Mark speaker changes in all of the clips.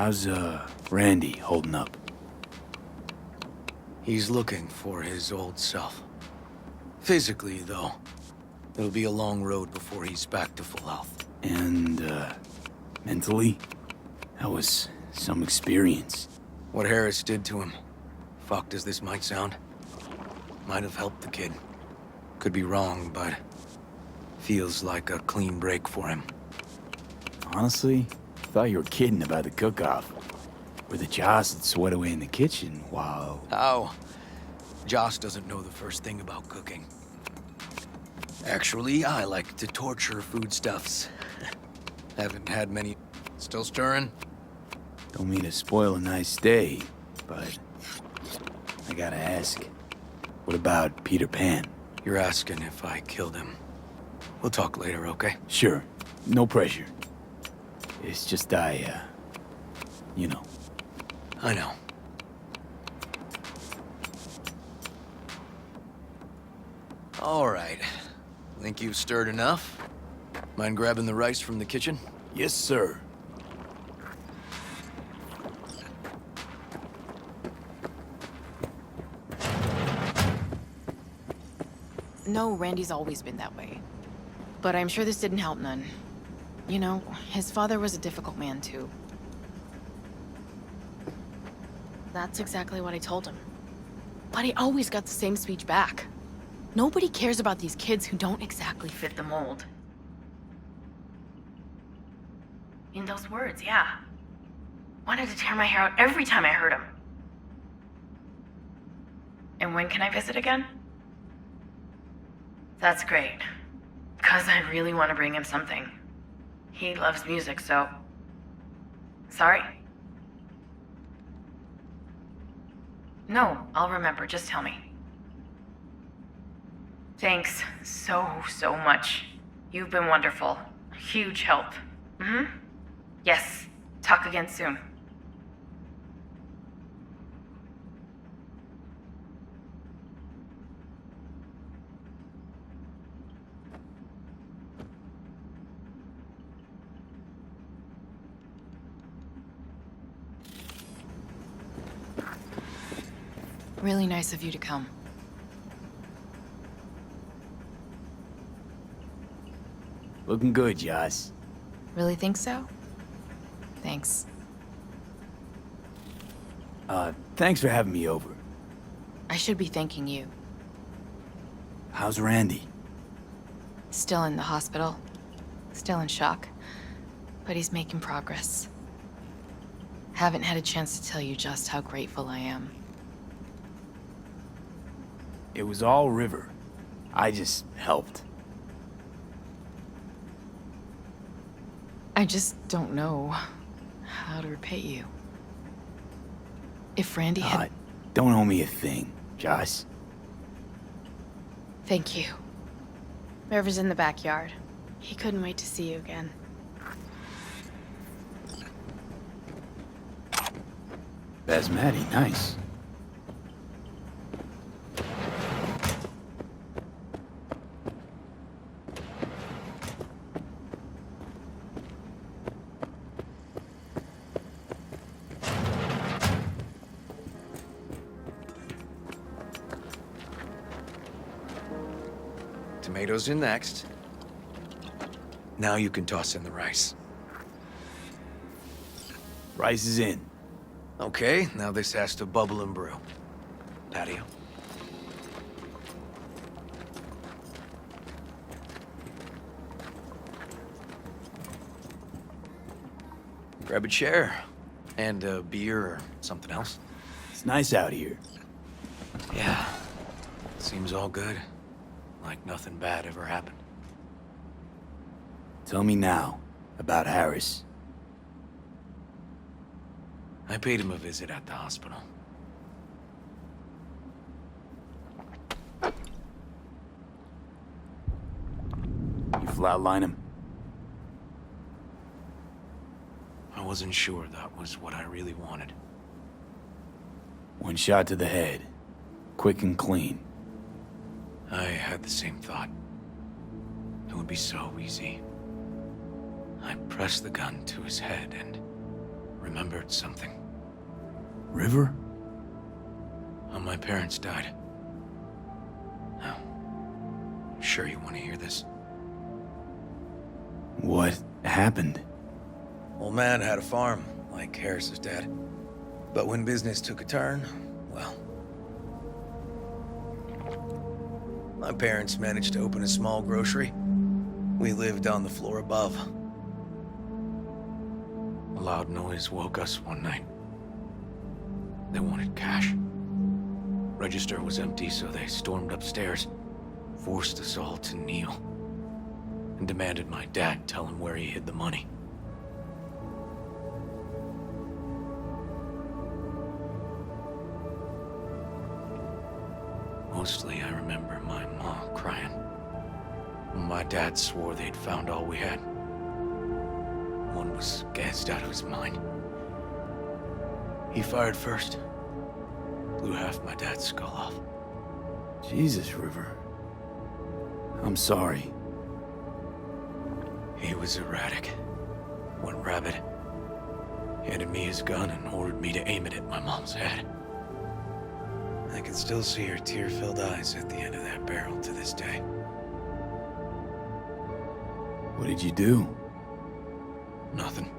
Speaker 1: How's, Randy holding up?
Speaker 2: He's looking for his old self. Physically, though, it'll be a long road before he's back to full health.
Speaker 1: And, mentally? That was some experience.
Speaker 2: What Harris did to him, fucked as this might sound, might have helped the kid. Could be wrong, but feels like a clean break for him.
Speaker 1: Honestly, thought you were kidding about the cook-off. Where the Joss would sweat away in the kitchen while...
Speaker 2: How? Joss doesn't know the first thing about cooking. Actually, I like to torture foodstuffs. Haven't had many... Still stirring?
Speaker 1: Don't mean to spoil a nice day, but... I gotta ask. What about Peter Pan?
Speaker 2: You're asking if I killed him. We'll talk later, okay?
Speaker 1: Sure. No pressure. It's just you know.
Speaker 2: I know. All right. Think you've stirred enough? Mind grabbing the rice from the kitchen?
Speaker 1: Yes, sir.
Speaker 3: No, Randy's always been that way. But I'm sure this didn't help none. You know, his father was a difficult man, too. That's exactly what I told him. But he always got the same speech back. Nobody cares about these kids who don't exactly fit the mold. In those words, yeah. Wanted to tear my hair out every time I heard him. And when can I visit again? That's great. Because I really want to bring him something. He loves music, so... Sorry? No, I'll remember. Just tell me. Thanks so much. You've been wonderful. Huge help. Yes. Talk again soon. Really nice of you to come.
Speaker 1: Looking good, Joss.
Speaker 3: Really think so? Thanks.
Speaker 1: Thanks for having me over.
Speaker 3: I should be thanking you.
Speaker 1: How's Randy?
Speaker 3: Still in the hospital. Still in shock. But he's making progress. Haven't had a chance to tell you just how grateful I am.
Speaker 1: It was all River. I just helped.
Speaker 3: I just don't know how to repay you. If Randy had...
Speaker 1: Don't owe me a thing, Joss.
Speaker 3: Thank you. River's in the backyard. He couldn't wait to see you again.
Speaker 1: Basmati, nice.
Speaker 2: Tomatoes in next. Now you can toss in the rice.
Speaker 1: Rice is in.
Speaker 2: Okay, now this has to bubble and brew. Patio. Grab a chair. And a beer or something else.
Speaker 1: It's nice out here.
Speaker 2: Yeah. Seems all good. Like nothing bad ever happened.
Speaker 1: Tell me now about Harris.
Speaker 2: I paid him a visit at the hospital.
Speaker 1: You flatline him?
Speaker 2: I wasn't sure that was what I really wanted.
Speaker 1: One shot to the head. Quick and clean.
Speaker 2: I had the same thought. It would be so easy. I pressed the gun to his head and remembered something.
Speaker 1: River?
Speaker 2: How my parents died. Now, sure you want to hear this?
Speaker 1: What happened?
Speaker 2: Old man had a farm, like Harris's dad. But when business took a turn, well... my parents managed to open a small grocery. We lived on the floor above. A loud noise woke us one night. They wanted cash. Register was empty, so they stormed upstairs, forced us all to kneel, and demanded my dad tell him where he hid the money. Mostly, I remember my ma crying. My dad swore they'd found all we had. One was gassed out of his mind. He fired first. Blew half my dad's skull off.
Speaker 1: Jesus, River. I'm sorry.
Speaker 2: He was erratic. Went rabid. Handed me his gun and ordered me to aim it at my mom's head. I can still see her tear-filled eyes at the end of that barrel to this day.
Speaker 1: What did you do?
Speaker 2: Nothing.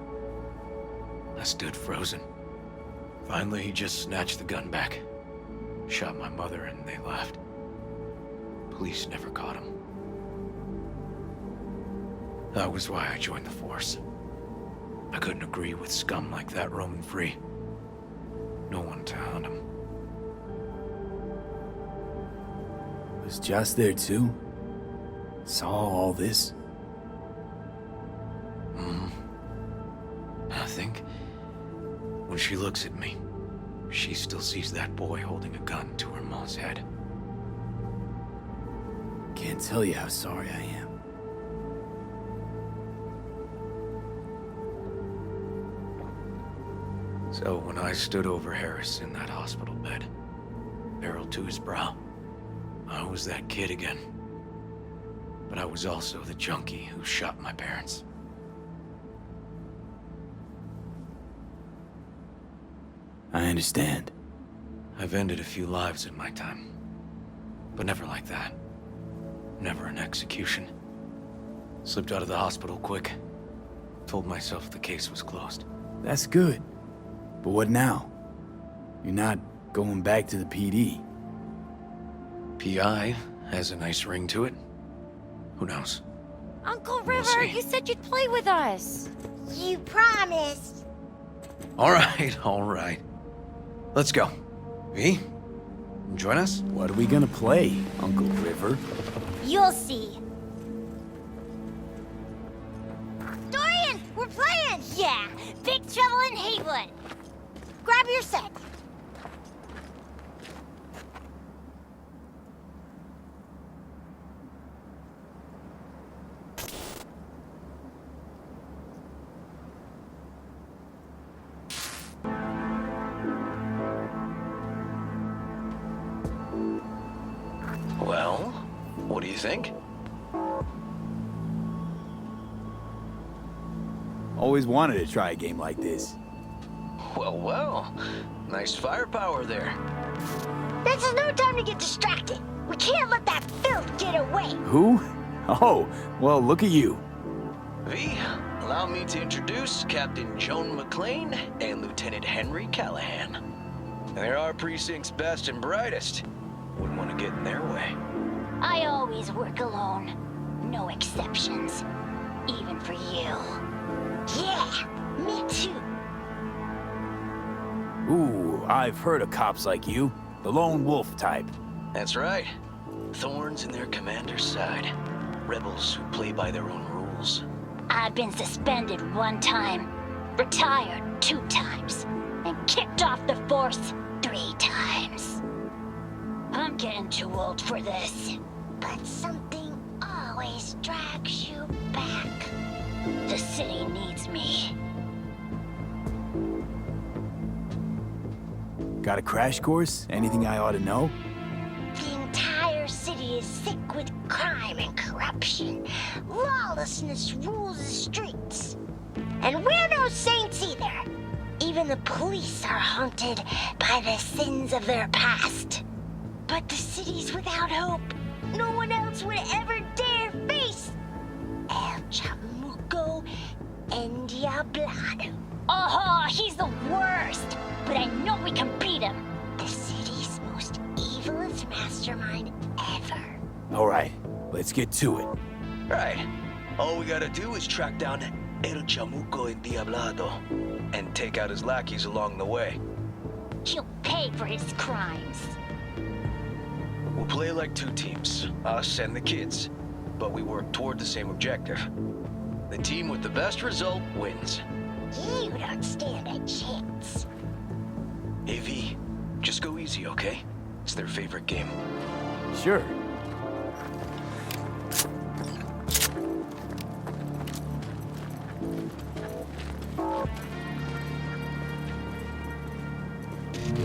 Speaker 2: I stood frozen. Finally, he just snatched the gun back. Shot my mother and they left. Police never caught him. That was why I joined the force. I couldn't agree with scum like that roaming free. No one to hunt him.
Speaker 1: Was Joss there too? Saw all this?
Speaker 2: I think when she looks at me, she still sees that boy holding a gun to her mom's head.
Speaker 1: Can't tell you how sorry I am.
Speaker 2: So when I stood over Harris in that hospital bed, barrel to his brow, I was that kid again. But I was also the junkie who shot my parents.
Speaker 1: I understand.
Speaker 2: I've ended a few lives in my time. But never like that. Never an execution. Slipped out of the hospital quick. Told myself the case was closed.
Speaker 1: That's good. But what now? You're not going back to the PD.
Speaker 2: PI has a nice ring to it. Who knows?
Speaker 4: Uncle
Speaker 2: We'll
Speaker 4: River,
Speaker 2: see.
Speaker 4: you said you'd play with us.
Speaker 5: You promised.
Speaker 2: All right, all right. Let's go. V, join us?
Speaker 1: What are we gonna play, Uncle River?
Speaker 5: You'll see. Dorian, we're playing! Yeah, Big Trouble in Haywood. Grab your set.
Speaker 2: Well, what do you think?
Speaker 1: Always wanted to try a game like this.
Speaker 2: Well, nice firepower there.
Speaker 5: This is no time to get distracted. We can't let that filth get away.
Speaker 1: Who? Oh, well, look at you.
Speaker 6: V, allow me to introduce Captain Joan McClane and Lieutenant Henry Callahan. They're our precinct's best and brightest. Wouldn't want to get in their way.
Speaker 5: I always work alone. No exceptions. Even for you. Yeah, me too.
Speaker 1: Ooh, I've heard of cops like you. The lone wolf type.
Speaker 6: That's right. Thorns in their commander's side. Rebels who play by their own rules.
Speaker 5: I've been suspended 1 time, retired 2 times, and kicked off the force 3 times. I'm getting too old for this. But something always drags you back. The city needs me.
Speaker 1: Got a crash course? Anything I ought to know?
Speaker 5: The entire city is sick with crime and corruption. Lawlessness rules the streets. And we're no saints either. Even the police are haunted by the sins of their past. But the city's without hope. No one else would ever dare face El Chamuco Endiablado. Oh, he's the worst. But I know we can beat him. The city's most evilest mastermind ever.
Speaker 1: All right, let's get to it.
Speaker 6: Right. All we gotta do is track down El Chamuco Endiablado and take out his lackeys along the way.
Speaker 5: He'll pay for his crimes.
Speaker 6: We'll play like two teams, us and the kids, but we work toward the same objective. The team with the best result wins.
Speaker 5: You don't stand a chance.
Speaker 6: Hey V, just go easy, okay? It's their favorite game.
Speaker 1: Sure.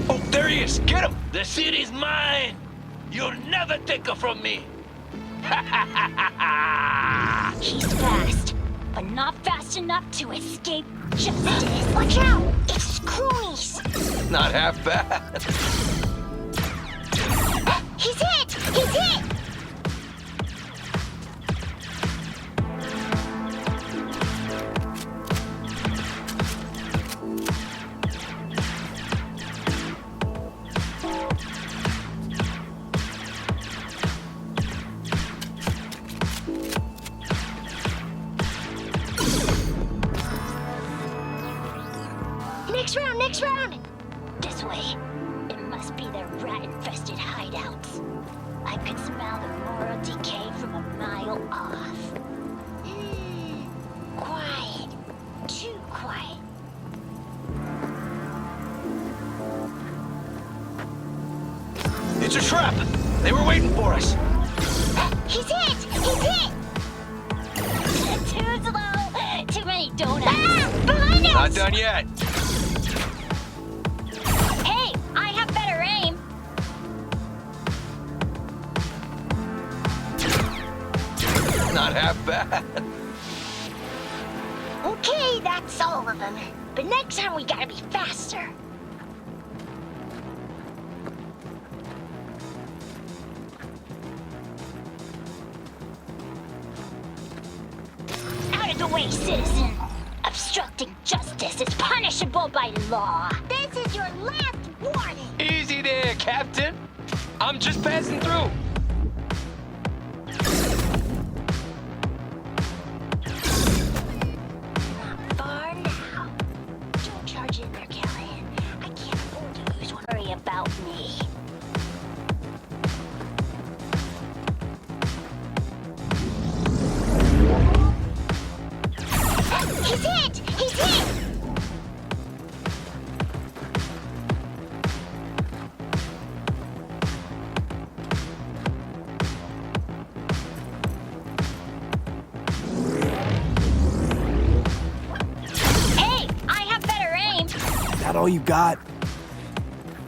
Speaker 6: Oh, there he is! Get him!
Speaker 7: The city's mine! You'll never take her from me!
Speaker 5: He's fast, but not fast enough to escape justice. Watch out! It's Croonies!
Speaker 6: Not half bad.
Speaker 5: He's hit! He's hit! Next round! This way. It must be their rat-infested hideouts. I could smell the moral decay from a mile off. Quiet. Too quiet.
Speaker 6: It's a trap! They were waiting for us!
Speaker 5: He's hit! He's hit! Too slow! Too many donuts! Ah! Behind us!
Speaker 6: Not done yet!
Speaker 5: Hey! I have better aim!
Speaker 6: Not half bad.
Speaker 5: Okay, that's all of them. But next time we gotta be faster. Out of the way, citizen! Obstructing justice is punishable by law. This is your last warning!
Speaker 7: Easy there, Captain! I'm just passing through!
Speaker 5: Not far now. Don't charge in there, Callahan. I can't afford to lose one. Worry about me. He's hit! He's hit! Hey! I have better aim!
Speaker 1: Is that all you got?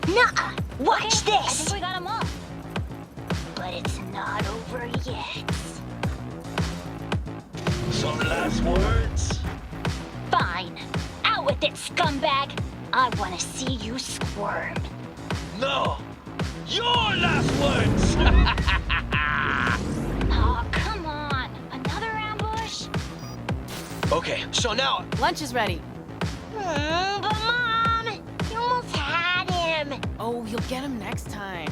Speaker 5: Nuh-uh! Watch this!
Speaker 4: I think we got him all.
Speaker 5: But it's not over yet.
Speaker 7: Some last words?
Speaker 5: Fine. Out with it, scumbag! I want to see you squirm.
Speaker 7: No! Your last words!
Speaker 5: Oh, come on! Another ambush?
Speaker 6: Okay, so now...
Speaker 3: Lunch is ready.
Speaker 5: But Mom! You almost had him!
Speaker 3: Oh, you'll get him next time.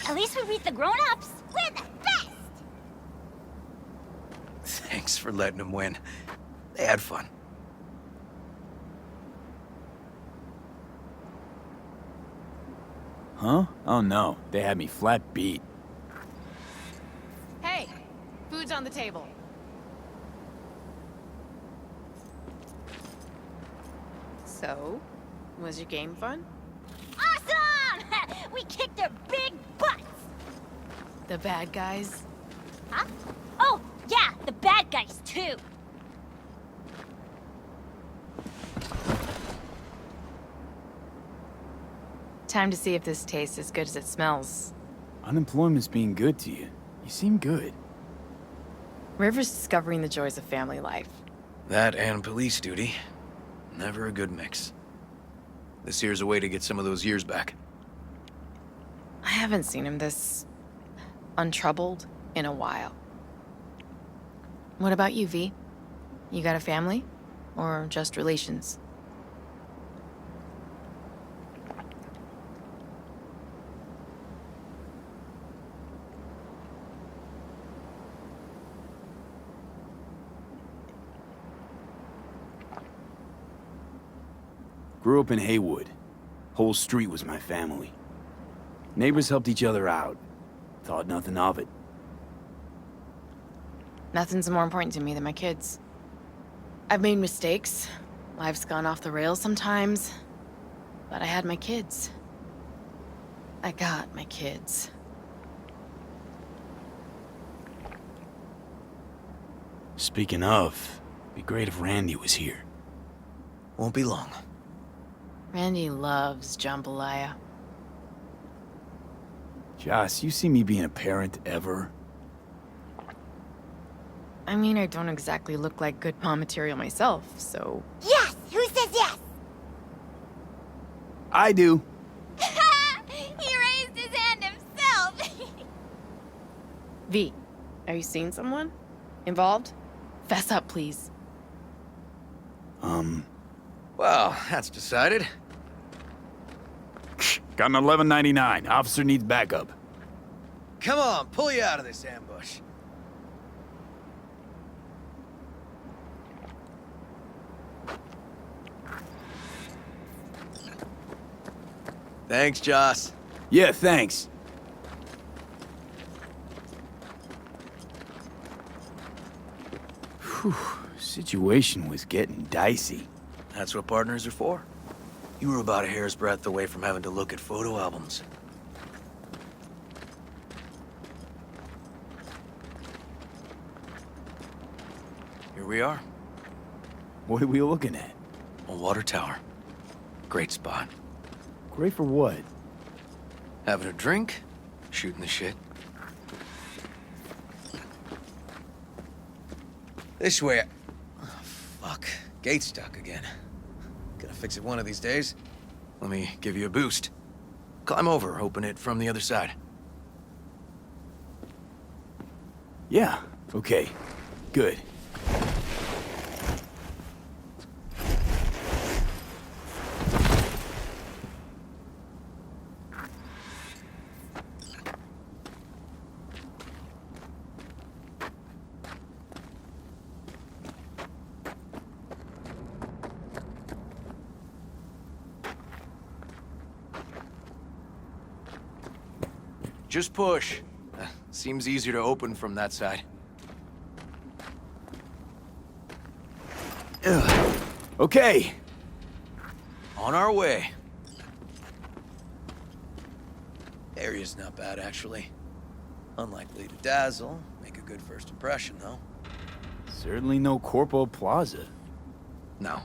Speaker 4: At least we beat the grown-ups. We're the best!
Speaker 6: Thanks for letting them win. They had fun.
Speaker 1: Huh? Oh no, they had me flat beat.
Speaker 3: Hey, food's on the table. So, was your game fun?
Speaker 4: Awesome! We kicked their big butts!
Speaker 3: The bad guys?
Speaker 4: Huh? Oh, yeah, the bad guys, too.
Speaker 3: Time to see if this tastes as good as it smells.
Speaker 1: Unemployment's being good to you. You seem good.
Speaker 3: River's discovering the joys of family life.
Speaker 2: That and police duty. Never a good mix. This here's a way to get some of those years back.
Speaker 3: I haven't seen him this untroubled in a while. What about you, V? You got a family? Or just relations?
Speaker 1: Grew up in Haywood. Whole street was my family. Neighbors helped each other out. Thought nothing of it.
Speaker 3: Nothing's more important to me than my kids. I've made mistakes. Life's gone off the rails sometimes. But I had my kids. I got my kids.
Speaker 1: Speaking of, it'd be great if Randy was here.
Speaker 2: Won't be long.
Speaker 3: Randy loves jambalaya.
Speaker 1: Joss, you see me being a parent ever?
Speaker 3: I mean, I don't exactly look like good mom material myself, so...
Speaker 4: Yes! Who says yes?
Speaker 1: I do.
Speaker 4: He raised his hand himself!
Speaker 3: V, are you seeing someone? Involved? Fess up, please.
Speaker 2: Well, that's decided.
Speaker 1: Got an 1199. Officer needs backup.
Speaker 2: Come on, pull you out of this ambush. Thanks, Joss.
Speaker 1: Yeah, thanks. Whew, situation was getting dicey.
Speaker 2: That's what partners are for. You were about a hair's breadth away from having to look at photo albums. Here we are,
Speaker 1: What are we looking at?
Speaker 2: a water tower. Great spot.
Speaker 1: Great for what?
Speaker 2: Having a drink, shooting the shit. This way. Oh, fuck. Gate's stuck again. Gonna fix it one of these days. Let me give you a boost. Climb over, open it from the other side.
Speaker 1: Yeah, okay. Good.
Speaker 2: Just push. Seems easier to open from that side.
Speaker 1: Ugh. Okay.
Speaker 2: On our way. Area's not bad, actually. Unlikely to dazzle. Make a good first impression, though.
Speaker 1: Certainly no Corpo Plaza.
Speaker 2: No.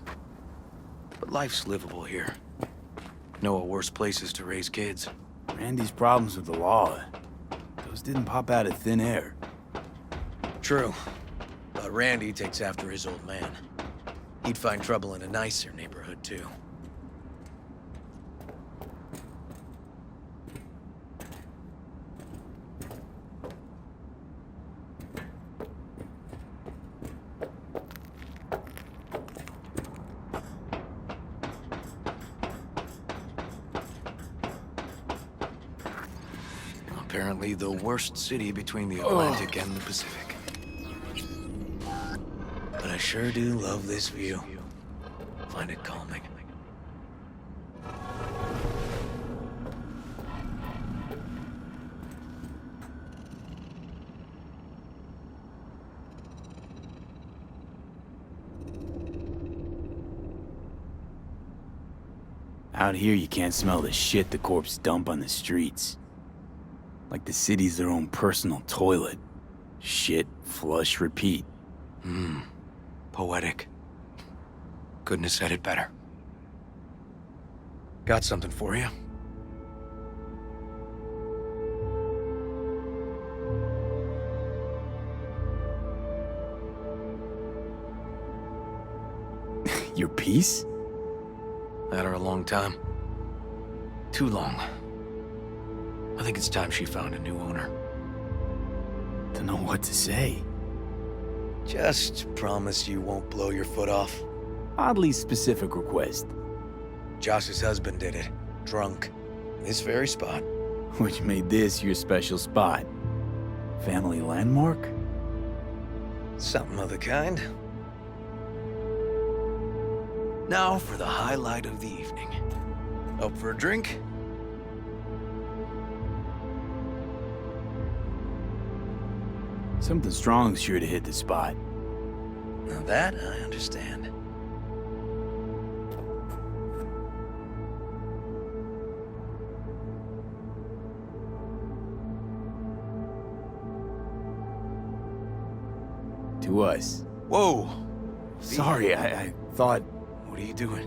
Speaker 2: But life's livable here. Know of worse places to raise kids.
Speaker 1: Randy's problems with the law. Those didn't pop out of thin air.
Speaker 2: True. But Randy takes after his old man. He'd find trouble in a nicer neighborhood, too. Apparently the worst city between the Atlantic and the Pacific. But I sure do love this view. Find it calming.
Speaker 1: Out here, you can't smell the shit the corpse dump on the streets. Like the city's their own personal toilet. Shit, flush, repeat.
Speaker 2: Poetic. Couldn't have said it better. Got something for you.
Speaker 1: Your piece?
Speaker 2: Had her a long time. Too long. I think it's time she found a new owner.
Speaker 1: Don't know what to say.
Speaker 2: Just promise you won't blow your foot off.
Speaker 1: Oddly specific request.
Speaker 2: Josh's husband did it. Drunk. This very spot.
Speaker 1: Which made this your special spot. Family landmark?
Speaker 2: Something of the kind. Now for the highlight of the evening. Up for a drink?
Speaker 1: Something strong's sure to hit the spot.
Speaker 2: Now that I understand.
Speaker 1: To us.
Speaker 2: Whoa!
Speaker 1: Sorry, I thought...
Speaker 2: What are you doing?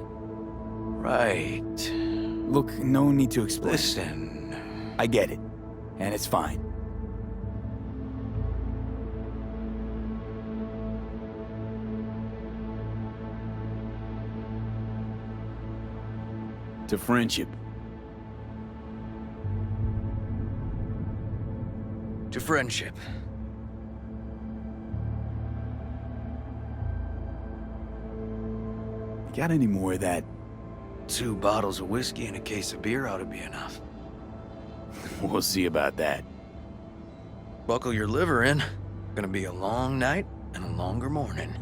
Speaker 2: Right.
Speaker 1: Look, no need to explain.
Speaker 2: Listen.
Speaker 1: I get it. And it's fine. To friendship.
Speaker 2: To friendship.
Speaker 1: Got any more of that?
Speaker 2: 2 bottles of whiskey and a case of beer ought to be enough.
Speaker 1: We'll see about that.
Speaker 2: Buckle your liver in. Gonna be a long night and a longer morning.